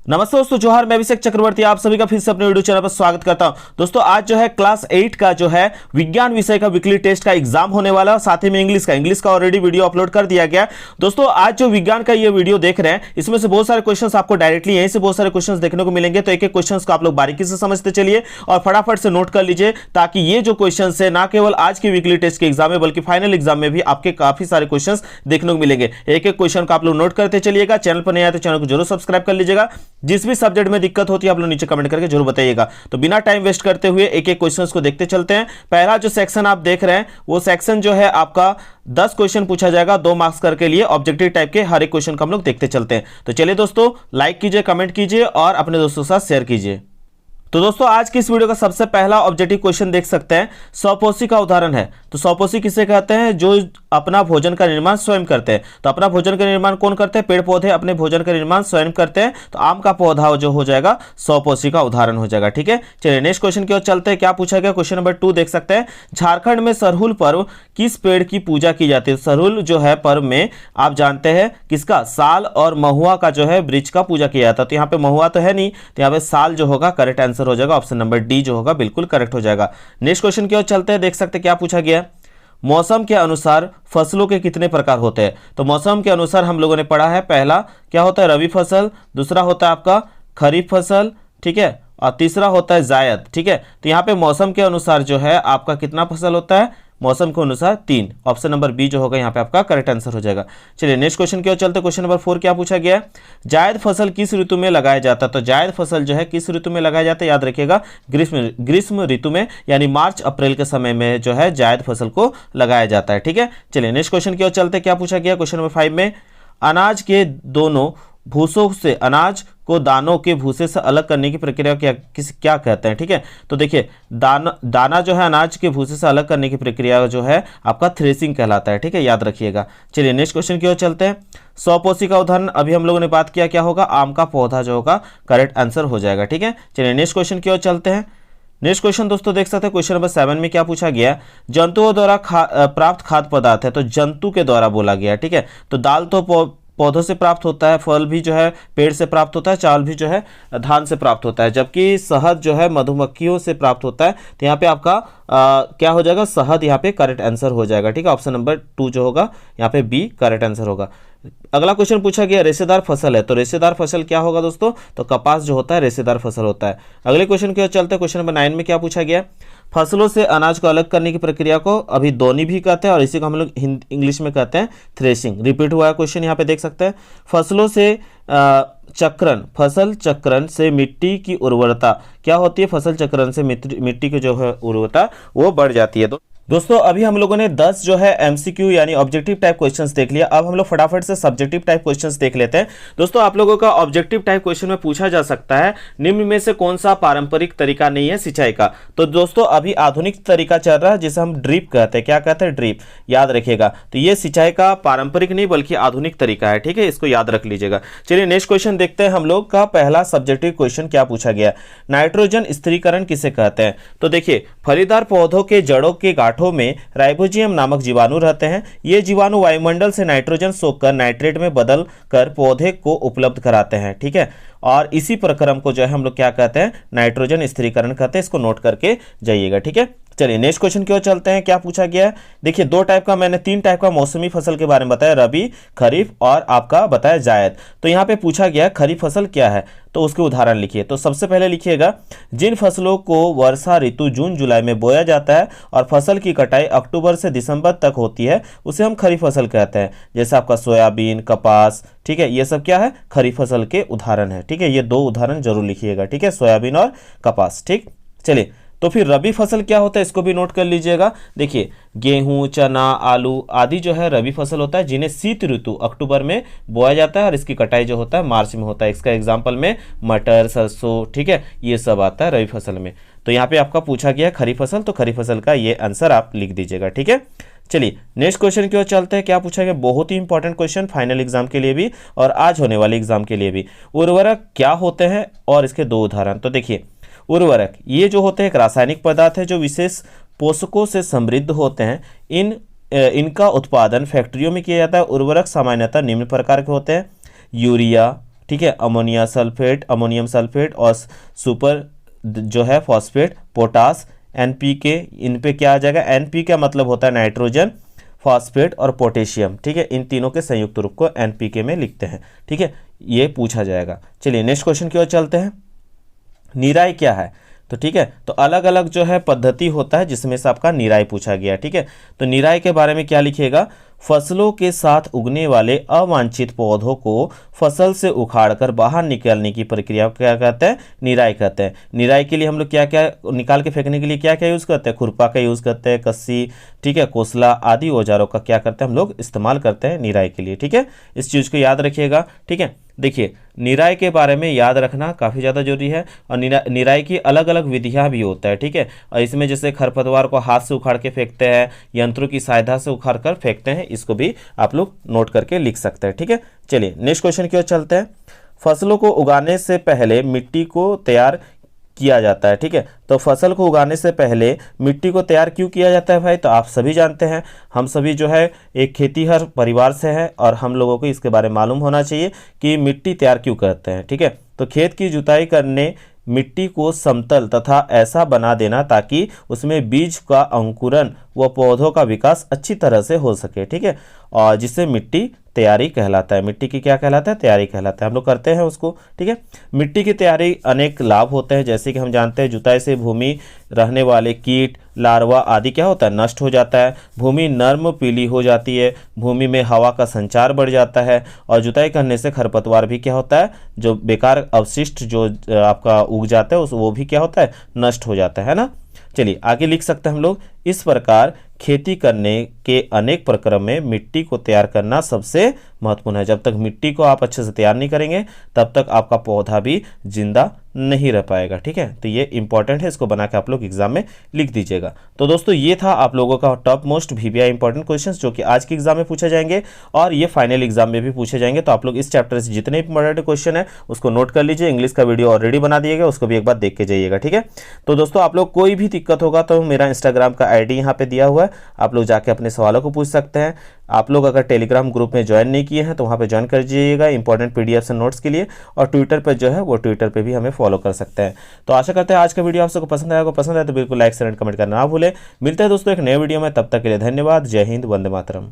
नमस्ते दोस्तों, जोहार। मैं अभिषेक चक्रवर्ती आप सभी का फिर से अपने वीडियो चैनल पर स्वागत करता हूं। दोस्तों आज जो है क्लास 8 का जो है विज्ञान विषय का वीकली टेस्ट का एग्जाम होने वाला है और साथ ही में इंग्लिश का ऑलरेडी वीडियो अपलोड कर दिया गया। दोस्तों आज जो विज्ञान का ये वीडियो देख रहे हैं इसमें से बहुत सारे क्वेश्चंस आपको डायरेक्टली यहीं से बहुत सारे क्वेश्चंस देखने को मिलेंगे, तो एक एक क्वेश्चन को आप लोग बारीकी से समझते चलिए और फटाफट से नोट कर लीजिए, ताकि ये जो क्वेश्चन है ना केवल आज के वीकली टेस्ट के एग्जाम में बल्कि फाइनल एग्जाम में भी आपके काफी सारे क्वेश्चन देखने को मिलेंगे। एक एक क्वेश्चन को आप लोग नोट करते चलिएगा। चैनल पर नहीं आए तो चैनल को जरूर सब्सक्राइब कर लीजिएगा। जिस भी सब्जेक्ट में दिक्कत होती है आप लोग नीचे कमेंट करके जरूर बताइएगा। तो बिना टाइम वेस्ट करते हुए एक एक क्वेश्चंस को देखते चलते हैं। पहला जो सेक्शन आप देख रहे हैं वो सेक्शन जो है आपका 10 क्वेश्चन पूछा जाएगा 2 मार्क्स करके लिए ऑब्जेक्टिव टाइप के। हर एक क्वेश्चन को हम लोग देखते चलते हैं। तो चलिए दोस्तों, लाइक कीजिए, कमेंट कीजिए और अपने दोस्तों के साथ शेयर कीजिए। तो दोस्तों आज की इस वीडियो का सबसे पहला ऑब्जेक्टिव क्वेश्चन देख सकते हैं, स्वपोषी का उदाहरण है। तो स्वपोषी किसे कहते हैं? जो अपना भोजन का निर्माण स्वयं करते हैं। तो अपना भोजन का निर्माण कौन करते हैं? पेड़ पौधे अपने भोजन का निर्माण स्वयं करते हैं। तो आम का पौधा जो हो जाएगा स्वपोषी का उदाहरण हो जाएगा। ठीक है, चलिए नेक्स्ट क्वेश्चन की ओर चलते हैं। क्या पूछा गया? क्वेश्चन नंबर 2 देख सकते हैं, झारखंड में सरहुल पर्व किस पेड़ की पूजा की जाती है? सरहुल जो है पर्व में आप जानते हैं किसका? साल और महुआ का जो है वृक्ष का पूजा किया जाता है। तो यहाँ पे महुआ तो है नहीं, तो यहाँ पे साल जो होगा करेक्ट आंसर हो जाएगा। ऑप्शन नंबर डी जो होगा बिल्कुल करेक्ट हो जाएगा। नेक्स्ट क्वेश्चन की ओर चलते हैं। देख सकते हैं क्या पूछा गया, मौसम के अनुसार फसलों के कितने प्रकार होते हैं? तो मौसम के अनुसार हम लोगों ने पढ़ा है, पहला क्या होता है? रबी फसल, दूसरा होता है आपका खरीफ फसल, ठीक है, और तीसरा होता है जायद। ठीक है, तो यहाँ पे मौसम के अनुसार जो है आपका कितना फसल होता है? मौसम के अनुसार 3। ऑप्शन नंबर बी जो होगा यहाँ पे आपका करेक्ट आंसर हो जाएगा। चलिए नेक्स्ट क्वेश्चन की ओर चलते। क्वेश्चन नंबर 4 क्या पूछा गया है? जायद फसल किस ऋतु में लगाया जाता है? तो जायद फसल जो है किस ऋतु में लगाया जाता है? याद रखिएगा ग्रीष्म ऋतु में, यानी मार्च अप्रैल के समय में जो है जायद फसल को लगाया जाता है। ठीक है, चलिए नेक्स्ट क्वेश्चन की ओर चलते। क्या पूछा गया? क्वेश्चन नंबर 5 में अनाज के दोनों भूसों से अनाज को दानों के भूसे से अलग करने की प्रक्रिया क्या कहते हैं? ठीक है, तो देखिए दाना जो है अनाज के भूसे से अलग करने की प्रक्रिया जो है आपका थ्रेसिंग कहलाता है। ठीक है, याद रखिएगा। चलिए नेक्स्ट क्वेश्चन की ओर चलते हैं। स्वपोषी का उदाहरण अभी हम लोगों ने बात किया, क्या होगा? आम का पौधा जो होगा करेक्ट आंसर हो जाएगा। ठीक है, चलिए नेक्स्ट क्वेश्चन की ओर चलते हैं। नेक्स्ट क्वेश्चन दोस्तों देख सकते हैं, क्वेश्चन नंबर 7 में क्या पूछा गया? जंतुओं द्वारा प्राप्त खाद्य पदार्थ है। तो जंतु के द्वारा बोला गया। ठीक है, तो दाल तो पौधों से प्राप्त होता है, फल भी जो है पेड़ से प्राप्त होता है, चावल भी जो है धान से प्राप्त होता है, जबकि शहद जो है मधुमक्खियों से प्राप्त होता है। तो यहाँ पे आपका क्या हो जाएगा? शहद यहाँ पे करेक्ट आंसर हो जाएगा। ठीक है, ऑप्शन नंबर 2 जो होगा यहाँ पे बी करेक्ट आंसर होगा। अगला क्वेश्चन पूछा गया, रेशेदार फसल है। तो रेशेदार फसल क्या होगा दोस्तों? तो कपास जो होता है रेशेदार फसल होता है। अगले क्वेश्चन की ओर चलते हैं। क्वेश्चन नंबर 9 में क्या पूछा गया? फसलों से अनाज को अलग करने की प्रक्रिया को अभी दोनी भी कहते हैं और इसी को हम लोग इंग्लिश में कहते हैं थ्रेशिंग। रिपीट हुआ है क्वेश्चन, यहाँ पे देख सकते हैं। फसलों से फसल चक्रण से मिट्टी की उर्वरता क्या होती है? फसल चक्रण से मिट्टी की जो है उर्वरता वो बढ़ जाती है। दोस्तों अभी हम लोगों ने 10 जो है एमसीक्यू यानी ऑब्जेक्टिव टाइप क्वेश्चंस देख लिया। अब हम लोग फटाफट से सब्जेक्टिव टाइप क्वेश्चंस देख लेते हैं। दोस्तों आप लोगों का ऑब्जेक्टिव टाइप क्वेश्चन में पूछा जा सकता है, निम्न में से कौन सा पारंपरिक तरीका नहीं है सिंचाई का? तो दोस्तों अभी आधुनिक तरीका चल रहा है जिसे हम ड्रिप कहते हैं। क्या कहते हैं? ड्रिप। याद रखिएगा, तो ये सिंचाई का पारंपरिक नहीं बल्कि आधुनिक तरीका है। ठीक है, इसको याद रख लीजिएगा। चलिए नेक्स्ट क्वेश्चन देखते हैं। हम लोग का पहला सब्जेक्टिव क्वेश्चन क्या पूछा गया? नाइट्रोजन स्थिरीकरण किसे कहते हैं? तो देखिए फलीदार पौधों के जड़ों के गांठों में राइबोजियम नामक जीवाणु रहते हैं। ये जीवाणु वायुमंडल से नाइट्रोजन सोखकर नाइट्रेट में बदल कर पौधे को उपलब्ध कराते हैं। ठीक है, और इसी प्रक्रम को जो है हम लोग क्या कहते हैं? नाइट्रोजन स्थिरीकरण कहते हैं। इसको नोट करके जाइएगा। ठीक है, चलिए नेक्स्ट क्वेश्चन की ओर चलते हैं। क्या पूछा गया है? देखिए 3 टाइप का मौसमी फसल के बारे में बताया, रबी, खरीफ और आपका बताया जायद। तो यहाँ पे पूछा गया खरीफ फसल क्या है, तो उसके उदाहरण लिखिए। तो सबसे पहले लिखिएगा, जिन फसलों को वर्षा ऋतु जून जुलाई में बोया जाता है और फसल की कटाई अक्टूबर से दिसंबर तक होती है उसे हम खरीफ फसल कहते हैं। जैसे आपका सोयाबीन, कपास, ठीक है, ये सब क्या है? खरीफ फसल के उदाहरण है। ठीक है, ये 2 उदाहरण जरूर लिखिएगा। ठीक है, सोयाबीन और कपास। ठीक, चलिए तो फिर रबी फसल क्या होता है इसको भी नोट कर लीजिएगा। देखिए गेहूं, चना, आलू आदि जो है रबी फसल होता है, जिन्हें शीत ऋतु अक्टूबर में बोया जाता है और इसकी कटाई जो होता है मार्च में होता है। इसका एग्जाम्पल में मटर, सरसों, ठीक है, ये सब आता है रबी फसल में। तो यहाँ पे आपका पूछा गया है खरीफ फसल, तो खरीफ फसल का ये आंसर आप लिख दीजिएगा। ठीक है, चलिए नेक्स्ट क्वेश्चन की ओर चलते हैं। क्या पूछा गया? बहुत ही इंपॉर्टेंट क्वेश्चन फाइनल एग्जाम के लिए भी और आज होने वाले एग्जाम के लिए भी। उर्वरक क्या होते हैं और इसके 2 उदाहरण। तो देखिए उर्वरक ये जो होते हैं एक रासायनिक पदार्थ है जो विशेष पोषकों से समृद्ध होते हैं। इनका उत्पादन फैक्ट्रियों में किया जाता है। उर्वरक सामान्यतः निम्न प्रकार के होते हैं, यूरिया, ठीक है, अमोनिया सल्फेट, अमोनियम सल्फेट और सुपर जो है फॉस्फेट, पोटास, एनपीके, इन पे क्या आ जाएगा, एनपी का मतलब होता है नाइट्रोजन, फॉस्फेट और पोटेशियम, ठीक है, इन तीनों के संयुक्त रूप को एनपीके में लिखते हैं, ठीक है, ये पूछा जाएगा। चलिए नेक्स्ट क्वेश्चन की ओर चलते हैं। निराई क्या है, तो ठीक है, तो अलग अलग जो है पद्धति होता है जिसमें से आपका निराई पूछा गया, ठीक है। तो निराई के बारे में क्या लिखिएगा, फसलों के साथ उगने वाले अवांछित पौधों को फसल से उखाड़कर बाहर निकालने की प्रक्रिया को क्या कहते हैं, निराई कहते हैं। निराई के लिए हम लोग क्या क्या निकाल के फेंकने के लिए क्या क्या यूज़ करते हैं, खुरपा का यूज़ करते हैं, कस्सी, ठीक है, कोसला आदि औजारों का क्या करते हैं हम लोग इस्तेमाल करते हैं निराई के लिए, ठीक है। इस चीज़ को याद रखिएगा, ठीक है। देखिए निराई के बारे में याद रखना काफ़ी ज़्यादा जरूरी है, और निराई की अलग अलग विधियाँ भी होता है, ठीक है। और इसमें जैसे खरपतवार को हाथ से उखाड़ के फेंकते हैं, यंत्रों की सहायता से उखाड़ कर फेंकते हैं, इसको भी आप लोग नोट करके लिख सकते हैं, ठीक है। चलिए नेक्स्ट क्वेश्चन की ओर चलते हैं। फसलों को उगाने से पहले मिट्टी को तैयार किया जाता है, ठीक है। तो फसल को उगाने से पहले मिट्टी को तैयार क्यों किया जाता है भाई, तो आप सभी जानते हैं, हम सभी जो है एक खेतीहर परिवार से है और हम लोगों को इसके बारे में मालूम होना चाहिए कि मिट्टी तैयार क्यों करते हैं, ठीक है। तो खेत की जुताई करने मिट्टी को समतल तथा ऐसा बना देना ताकि उसमें बीज का अंकुरण व पौधों का विकास अच्छी तरह से हो सके, ठीक है, और जिससे मिट्टी तैयारी कहलाता है। मिट्टी की क्या कहलाता है, तैयारी कहलाता है, हम लोग करते हैं उसको, ठीक है। मिट्टी की तैयारी अनेक लाभ होते हैं, जैसे कि हम जानते हैं जुताई से भूमि रहने वाले कीट, लार्वा आदि क्या होता है, नष्ट हो जाता है, भूमि नर्म पीली हो जाती है, भूमि में हवा का संचार बढ़ जाता है, और जुताई करने से खरपतवार भी क्या होता है, जो बेकार अवशिष्ट जो आपका उग जाता है उस वो भी क्या होता है, नष्ट हो जाता है ना। चलिए आगे लिख सकते हैं हम लोग, इस प्रकार खेती करने के अनेक प्रक्रम में मिट्टी को तैयार करना सबसे महत्वपूर्ण है। जब तक मिट्टी को आप अच्छे से तैयार नहीं करेंगे तब तक आपका पौधा भी जिंदा नहीं रह पाएगा, ठीक है। तो ये इंपॉर्टेंट है, इसको बना के आप लोग एग्जाम में लिख दीजिएगा। तो दोस्तों ये था आप लोगों का top most VVI important questions जो कि आज के एग्जाम में पूछे जाएंगे और ये फाइनल एग्जाम में भी पूछे जाएंगे। तो आप लोग इस चैप्टर से जितने इंपॉर्टेंट क्वेश्चन है उसको नोट कर लीजिए। इंग्लिश का वीडियो ऑलरेडी बना दिएगा, उसको भी एक बार देख के जाइएगा, ठीक है। तो दोस्तों आप लोग कोई भी दिक्कत होगा तो मेरा इंस्टाग्राम का ID यहाँ पे दिया हुआ है, आप लोग जाके अपने सवालों को पूछ सकते हैं। आप लोग अगर टेलीग्राम ग्रुप में ज्वाइन नहीं किए हैं तो वहाँ पे ज्वाइन कर दीजिएगा इंपॉर्टेंट PDF से नोट्स के लिए, और ट्विटर पर जो है वो ट्विटर पे भी हमें फॉलो कर सकते हैं। तो आशा करते हैं आज का वीडियो आप सबको पसंद आएगा, पसंद आए तो बिल्कुल लाइक शेयर एंड कमेंट करना ना भूलें। मिलते हैं दोस्तों एक नए वीडियो में, तब तक के लिए धन्यवाद। जय हिंद, वंदे मातरम।